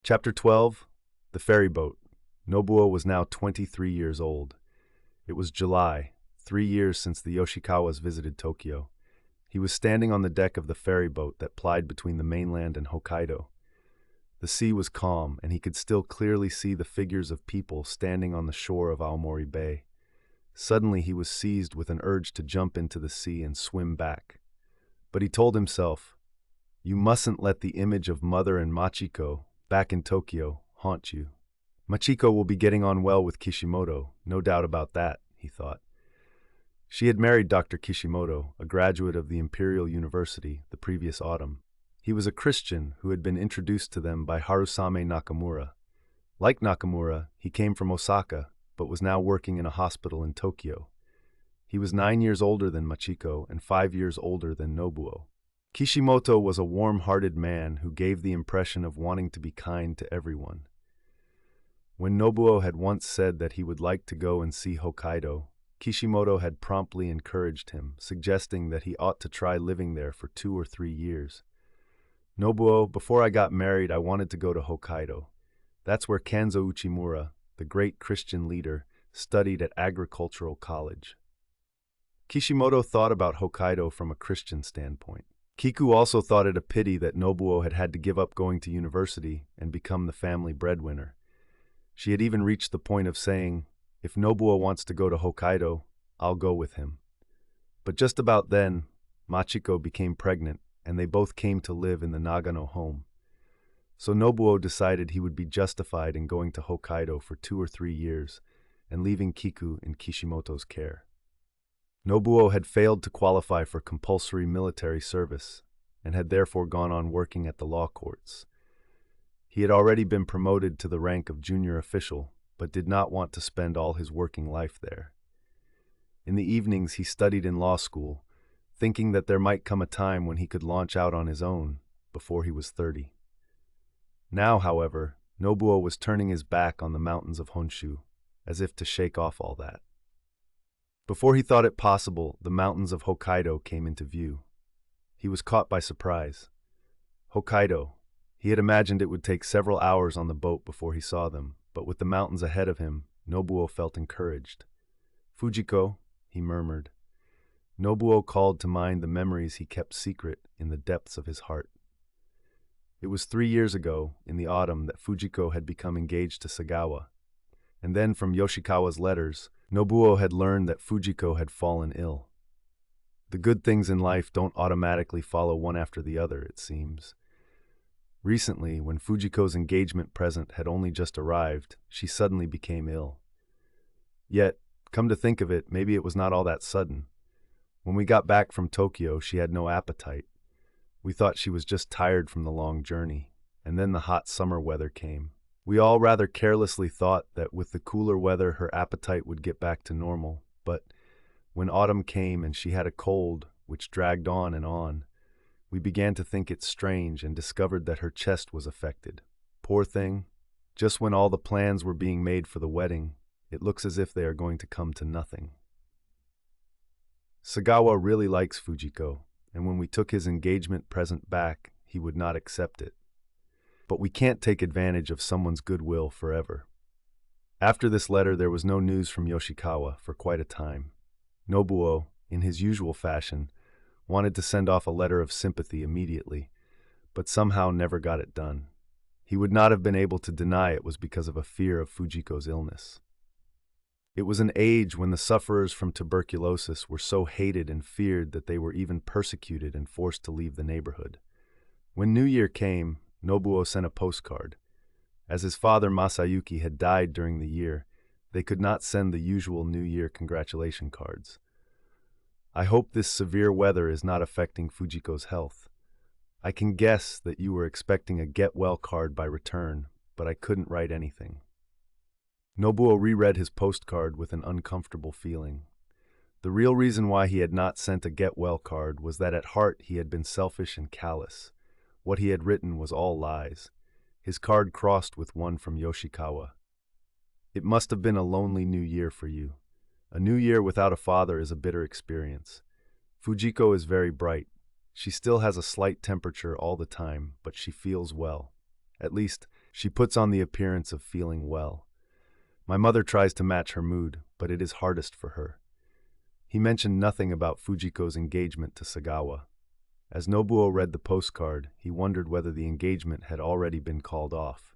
Chapter 12. The Ferry Boat. Nobuo was now 23 years old. It was July, 3 years since the Yoshikawas visited Tokyo. He was standing on the deck of the ferry boat that plied between the mainland and Hokkaido. The sea was calm, and he could still clearly see the figures of people standing on the shore of Aomori Bay. Suddenly he was seized with an urge to jump into the sea and swim back. But he told himself, "You mustn't let the image of mother and Machiko, back in Tokyo, haunt you. Machiko will be getting on well with Kishimoto, no doubt about that," he thought. She had married Dr. Kishimoto, a graduate of the Imperial University, the previous autumn. He was a Christian who had been introduced to them by Harusame Nakamura. Like Nakamura, he came from Osaka, but was now working in a hospital in Tokyo. He was 9 years older than Machiko and 5 years older than Nobuo. Kishimoto was a warm-hearted man who gave the impression of wanting to be kind to everyone. When Nobuo had once said that he would like to go and see Hokkaido, Kishimoto had promptly encouraged him, suggesting that he ought to try living there for 2 or 3 years. "Nobuo, before I got married, I wanted to go to Hokkaido. That's where Kanzo Uchimura, the great Christian leader, studied at agricultural college." Kishimoto thought about Hokkaido from a Christian standpoint. Kiku also thought it a pity that Nobuo had had to give up going to university and become the family breadwinner. She had even reached the point of saying, "If Nobuo wants to go to Hokkaido, I'll go with him." But just about then, Machiko became pregnant, and they both came to live in the Nagano home. So Nobuo decided he would be justified in going to Hokkaido for 2 or 3 years and leaving Kiku in Kishimoto's care. Nobuo had failed to qualify for compulsory military service and had therefore gone on working at the law courts. He had already been promoted to the rank of junior official, but did not want to spend all his working life there. In the evenings he studied in law school, thinking that there might come a time when he could launch out on his own before he was 30. Now, however, Nobuo was turning his back on the mountains of Honshu, as if to shake off all that. Before he thought it possible, the mountains of Hokkaido came into view. He was caught by surprise. Hokkaido. He had imagined it would take several hours on the boat before he saw them, but with the mountains ahead of him, Nobuo felt encouraged. "Fujiko," he murmured. Nobuo called to mind the memories he kept secret in the depths of his heart. It was 3 years ago, in the autumn, that Fujiko had become engaged to Sagawa, and then from Yoshikawa's letters, Nobuo had learned that Fujiko had fallen ill. The good things in life don't automatically follow one after the other, it seems. Recently, when Fujiko's engagement present had only just arrived, she suddenly became ill. Yet, come to think of it, maybe it was not all that sudden. When we got back from Tokyo, she had no appetite. We thought she was just tired from the long journey, and then the hot summer weather came. We all rather carelessly thought that with the cooler weather her appetite would get back to normal, but when autumn came and she had a cold, which dragged on, we began to think it strange and discovered that her chest was affected. Poor thing, just when all the plans were being made for the wedding, it looks as if they are going to come to nothing. Sagawa really likes Fujiko, and when we took his engagement present back, he would not accept it. But we can't take advantage of someone's goodwill forever. After this letter, there was no news from Yoshikawa for quite a time. Nobuo, in his usual fashion, wanted to send off a letter of sympathy immediately, but somehow never got it done. He would not have been able to deny it was because of a fear of Fujiko's illness. It was an age when the sufferers from tuberculosis were so hated and feared that they were even persecuted and forced to leave the neighborhood. When New Year came, Nobuo sent a postcard. As his father Masayuki had died during the year, they could not send the usual New Year congratulation cards. "I hope this severe weather is not affecting Fujiko's health. I can guess that you were expecting a get-well card by return, but I couldn't write anything." Nobuo reread his postcard with an uncomfortable feeling. The real reason why he had not sent a get-well card was that at heart he had been selfish and callous. What he had written was all lies. His card crossed with one from Yoshikawa. "It must have been a lonely new year for you. A new year without a father is a bitter experience. Fujiko is very bright. She still has a slight temperature all the time, but she feels well. At least, She puts on the appearance of feeling well. My mother tries to match her mood, but it is hardest for her. He mentioned nothing about Fujiko's engagement to Sagawa. As Nobuo read the postcard, he wondered whether the engagement had already been called off.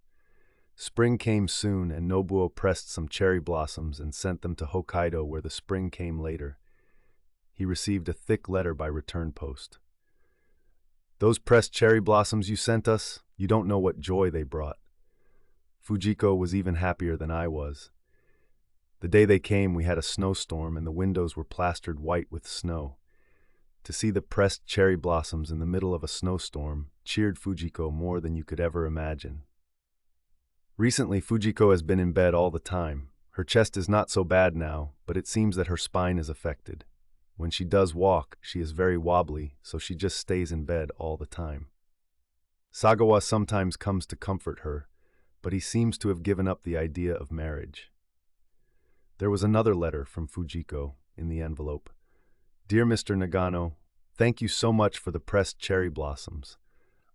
Spring came soon, and Nobuo pressed some cherry blossoms and sent them to Hokkaido, where the spring came later. He received a thick letter by return post. "Those pressed cherry blossoms you sent us, you don't know what joy they brought." Fujiko was even happier than I was. The day they came, we had a snowstorm, and the windows were plastered white with snow. To see the pressed cherry blossoms in the middle of a snowstorm cheered Fujiko more than you could ever imagine. Recently, Fujiko has been in bed all the time. Her chest is not so bad now, but it seems that her spine is affected. When she does walk, she is very wobbly, so she just stays in bed all the time. Sagawa sometimes comes to comfort her, but he seems to have given up the idea of marriage. There was another letter from Fujiko in the envelope. "Dear Mr. Nagano, thank you so much for the pressed cherry blossoms.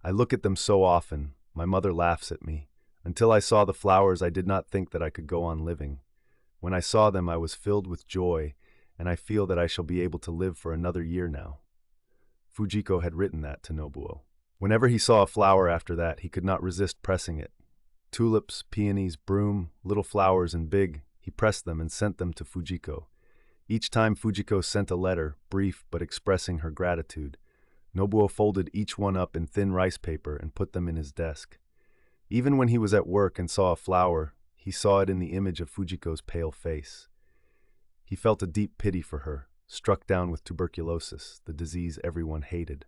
I look at them so often, my mother laughs at me. Until I saw the flowers, I did not think that I could go on living. When I saw them, I was filled with joy, and I feel that I shall be able to live for another year now." Fujiko had written that to Nobuo. Whenever he saw a flower after that, he could not resist pressing it. Tulips, peonies, broom, little flowers and big, he pressed them and sent them to Fujiko. Each time Fujiko sent a letter, brief but expressing her gratitude, Nobuo folded each one up in thin rice paper and put them in his desk. Even when he was at work and saw a flower, he saw it in the image of Fujiko's pale face. He felt a deep pity for her, struck down with tuberculosis, the disease everyone hated.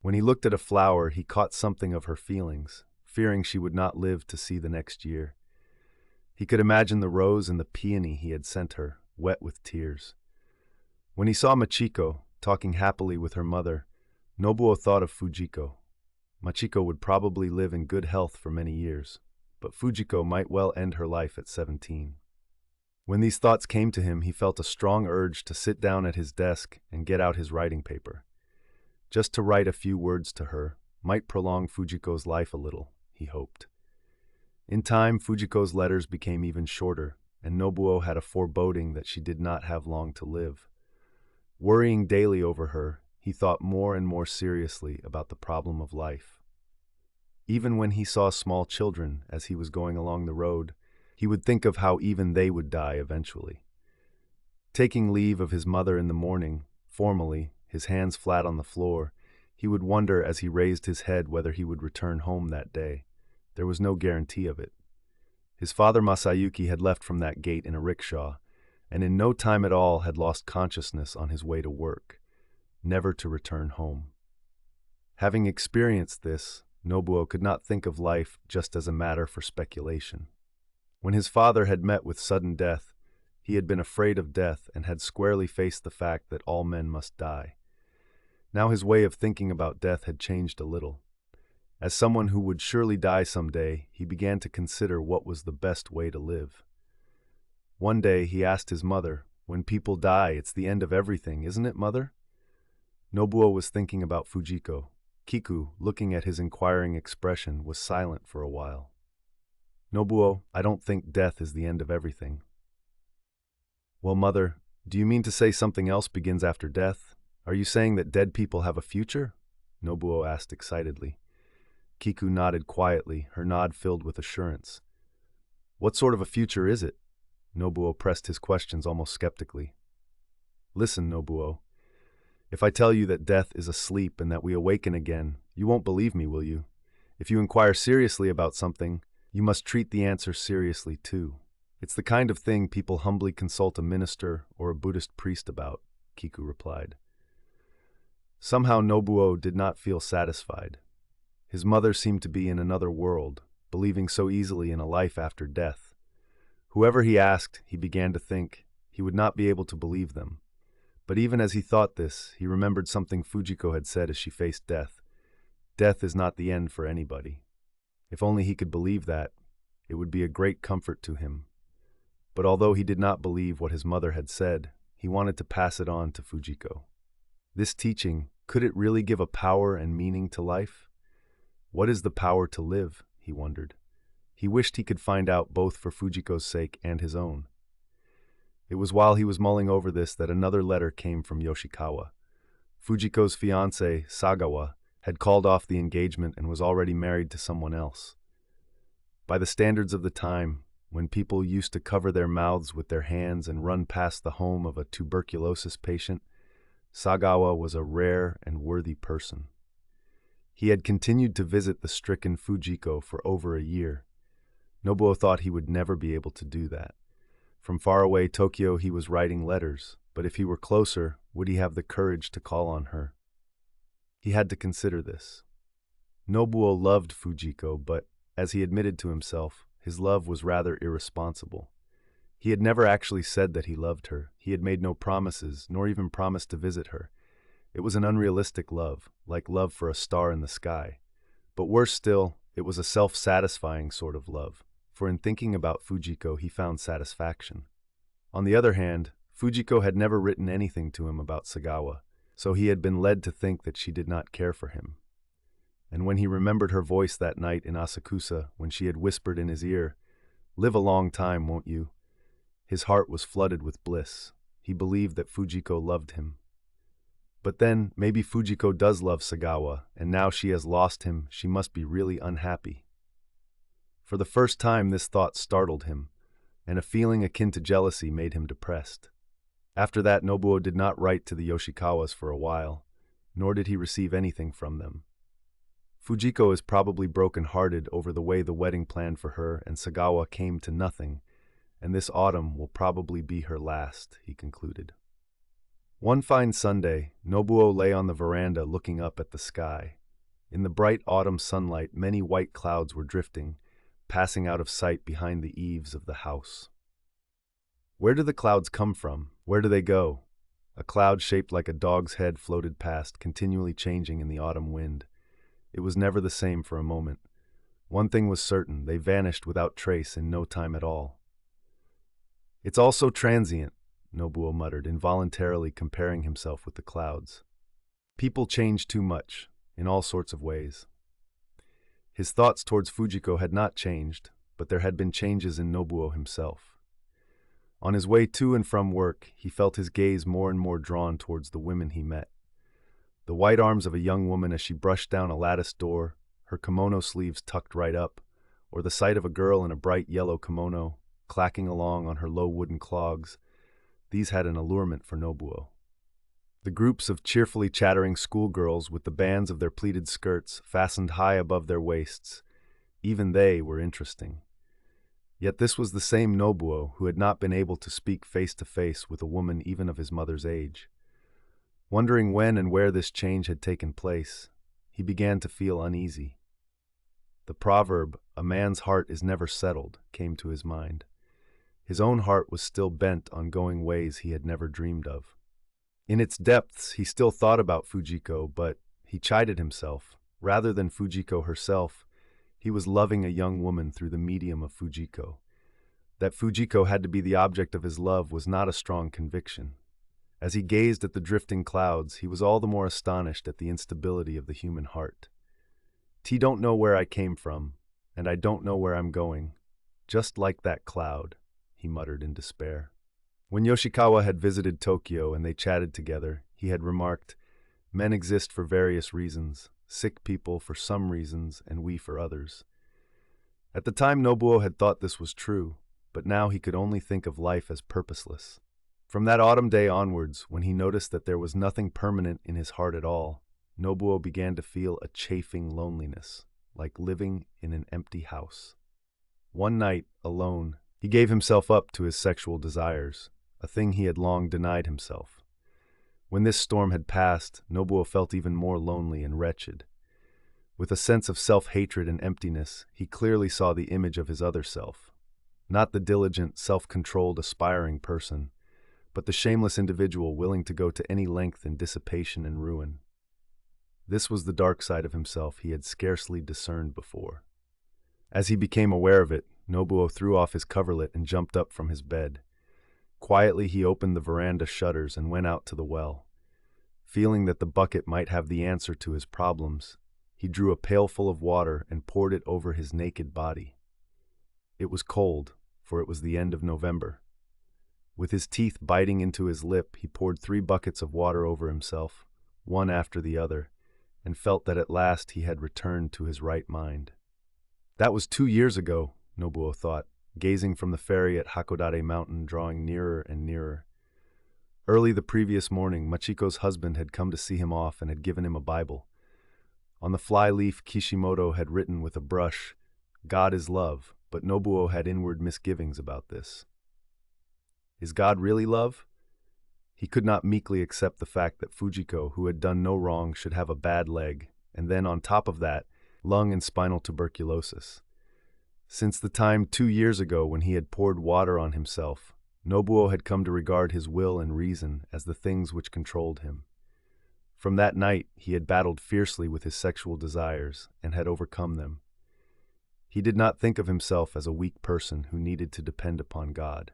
When he looked at a flower, he caught something of her feelings, fearing she would not live to see the next year. He could imagine the rose and the peony he had sent her, wet with tears. When he saw Machiko, talking happily with her mother, Nobuo thought of Fujiko. Machiko would probably live in good health for many years, but Fujiko might well end her life at 17. When these thoughts came to him, he felt a strong urge to sit down at his desk and get out his writing paper. Just to write a few words to her might prolong Fujiko's life a little, he hoped. In time, Fujiko's letters became even shorter, and Nobuo had a foreboding that she did not have long to live. Worrying daily over her, he thought more and more seriously about the problem of life. Even when he saw small children as he was going along the road, he would think of how even they would die eventually. Taking leave of his mother in the morning, formally, his hands flat on the floor, he would wonder as he raised his head whether he would return home that day. There was no guarantee of it. His father Masayuki had left from that gate in a rickshaw, and in no time at all had lost consciousness on his way to work, never to return home. Having experienced this, Nobuo could not think of life just as a matter for speculation. When his father had met with sudden death, he had been afraid of death and had squarely faced the fact that all men must die. Now his way of thinking about death had changed a little. As someone who would surely die someday, he began to consider what was the best way to live. One day he asked his mother, "When people die, it's the end of everything, isn't it, mother?" Nobuo was thinking about Fujiko. Kiku, looking at his inquiring expression, was silent for a while. "Nobuo, I don't think death is the end of everything." "Well, mother, do you mean to say something else begins after death? Are you saying that dead people have a future?" Nobuo asked excitedly. Kiku nodded quietly, her nod filled with assurance. "What sort of a future is it?" Nobuo pressed his questions almost skeptically. "Listen, Nobuo. If I tell you that death is a sleep and that we awaken again, you won't believe me, will you? If you inquire seriously about something, you must treat the answer seriously too. It's the kind of thing people humbly consult a minister or a Buddhist priest about," Kiku replied. Somehow Nobuo did not feel satisfied. His mother seemed to be in another world, believing so easily in a life after death. Whoever he asked, he began to think, he would not be able to believe them. But even as he thought this, he remembered something Fujiko had said as she faced death. Death is not the end for anybody. If only he could believe that, it would be a great comfort to him. But although he did not believe what his mother had said, he wanted to pass it on to Fujiko. This teaching, could it really give a power and meaning to life? What is the power to live? He wondered. He wished he could find out both for Fujiko's sake and his own. It was while he was mulling over this that another letter came from Yoshikawa. Fujiko's fiancé, Sagawa, had called off the engagement and was already married to someone else. By the standards of the time, when people used to cover their mouths with their hands and run past the home of a tuberculosis patient, Sagawa was a rare and worthy person. He had continued to visit the stricken Fujiko for over a year. Nobuo thought he would never be able to do that. From far away Tokyo he was writing letters, but if he were closer, would he have the courage to call on her? He had to consider this. Nobuo loved Fujiko, but, as he admitted to himself, his love was rather irresponsible. He had never actually said that he loved her. He had made no promises, nor even promised to visit her. It was an unrealistic love, like love for a star in the sky. But worse still, it was a self-satisfying sort of love, for in thinking about Fujiko he found satisfaction. On the other hand, Fujiko had never written anything to him about Sagawa, so he had been led to think that she did not care for him. And when he remembered her voice that night in Asakusa, when she had whispered in his ear, "Live a long time, won't you?" his heart was flooded with bliss. He believed that Fujiko loved him. But then, maybe Fujiko does love Sagawa, and now she has lost him, she must be really unhappy. For the first time this thought startled him, and a feeling akin to jealousy made him depressed. After that, Nobuo did not write to the Yoshikawas for a while, nor did he receive anything from them. Fujiko is probably broken-hearted over the way the wedding plan for her and Sagawa came to nothing, and this autumn will probably be her last, he concluded. One fine Sunday, Nobuo lay on the veranda looking up at the sky. In the bright autumn sunlight, many white clouds were drifting, passing out of sight behind the eaves of the house. Where do the clouds come from? Where do they go? A cloud shaped like a dog's head floated past, continually changing in the autumn wind. It was never the same for a moment. One thing was certain, they vanished without trace in no time at all. It's all so transient, Nobuo muttered, involuntarily comparing himself with the clouds. People change too much, in all sorts of ways. His thoughts towards Fujiko had not changed, but there had been changes in Nobuo himself. On his way to and from work, he felt his gaze more and more drawn towards the women he met. The white arms of a young woman as she brushed down a lattice door, her kimono sleeves tucked right up, or the sight of a girl in a bright yellow kimono, clacking along on her low wooden clogs, these had an allurement for Nobuo. The groups of cheerfully chattering schoolgirls with the bands of their pleated skirts fastened high above their waists, even they were interesting. Yet this was the same Nobuo who had not been able to speak face to face with a woman even of his mother's age. Wondering when and where this change had taken place, he began to feel uneasy. The proverb, "a man's heart is never settled," came to his mind. His own heart was still bent on going ways he had never dreamed of. In its depths, he still thought about Fujiko, but he chided himself. Rather than Fujiko herself, he was loving a young woman through the medium of Fujiko. That Fujiko had to be the object of his love was not a strong conviction. As he gazed at the drifting clouds, he was all the more astonished at the instability of the human heart. "T don't know where I came from, and I don't know where I'm going. Just like that cloud," he muttered in despair. When Yoshikawa had visited Tokyo and they chatted together, he had remarked, "Men exist for various reasons, sick people for some reasons, and we for others." At the time Nobuo had thought this was true, but now he could only think of life as purposeless. From that autumn day onwards, when he noticed that there was nothing permanent in his heart at all, Nobuo began to feel a chafing loneliness, like living in an empty house. One night, alone, he gave himself up to his sexual desires, a thing he had long denied himself. When this storm had passed, Nobuo felt even more lonely and wretched. With a sense of self-hatred and emptiness, he clearly saw the image of his other self. Not the diligent, self-controlled, aspiring person, but the shameless individual willing to go to any length in dissipation and ruin. This was the dark side of himself he had scarcely discerned before. As he became aware of it, Nobuo threw off his coverlet and jumped up from his bed. Quietly he opened the veranda shutters and went out to the well. Feeling that the bucket might have the answer to his problems, he drew a pailful of water and poured it over his naked body. It was cold, for it was the end of November. With his teeth biting into his lip, he poured 3 buckets of water over himself, one after the other, and felt that at last he had returned to his right mind. That was 2 years ago, Nobuo thought, gazing from the ferry at Hakodate Mountain drawing nearer and nearer. Early the previous morning, Machiko's husband had come to see him off and had given him a Bible. On the fly-leaf Kishimoto had written with a brush, "God is love," but Nobuo had inward misgivings about this. Is God really love? He could not meekly accept the fact that Fujiko, who had done no wrong, should have a bad leg, and then on top of that, lung and spinal tuberculosis. Since the time 2 years ago when he had poured water on himself, Nobuo had come to regard his will and reason as the things which controlled him. From that night, he had battled fiercely with his sexual desires and had overcome them. He did not think of himself as a weak person who needed to depend upon God.